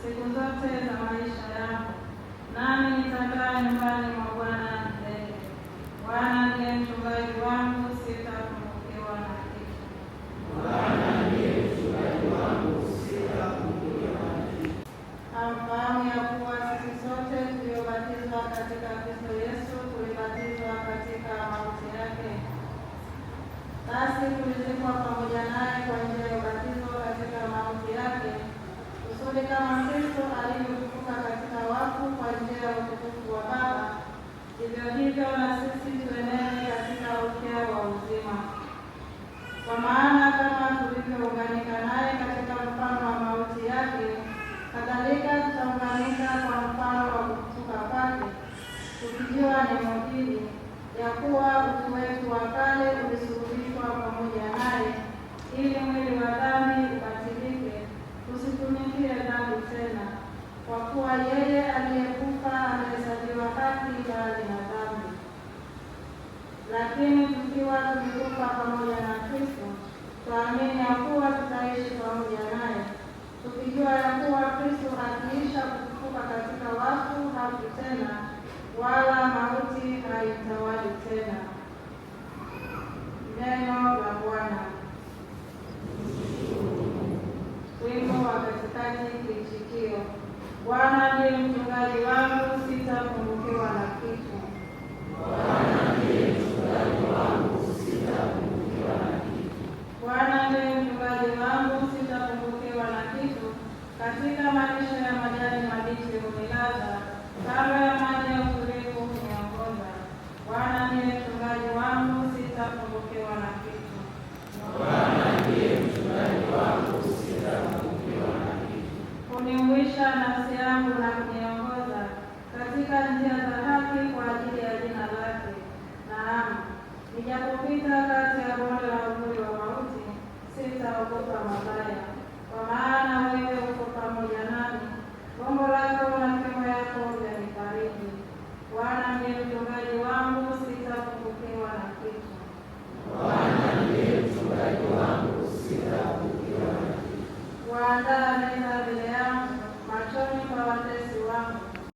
siku zote za maisha yangu, nami nitakaa nyumbani mwa Bwana milele. Bwana ndiye mchungaji wangu, sitapungukiwa na kitu. Bwana ndiye mchungaji wangu, sitapungukiwa na kitu. Hamfahamu ya kuwa sisi sote tuliobatizwa katika Kristo Yesu tulibatizwa katika mauti yake? Basi tulizikwa pamoja naye kwa njia ya ubatizo katika mauti yake, kusudi kama Kristo alivyofufuka katika wafu kwa njia ya utukufu wa Baba, hivyo hivyo na sisi tuenende katika upya wa uzima. Kwa maana kama tulivyounganika naye katika mfano wa mauti yake, kadhalika tutaunganika kwa mfano wa kufufuka kwake, tukijua neno hili, ya kuwa utu wetu wa kale ulisulubishwa pamoja naye, ili mwili wa dhambi ubatilike, tusitumikie dhambi tena, kwa kuwa yeye aliyekufa amehesabiwa haki mbali na dhambi. Lakini tukiwa tumekufa pamoja na Kristo, twaamini ya kuwa tutaishi pamoja naye, tukijua ya kuwa Kristo akiisha kufufuka katika wafu hafi tena, wala mauti haitawali tena. Neno la Bwana. Wimbo wa katikati, kiitikio: Bwana ndiye mchungaji wangu, sitapungukiwa.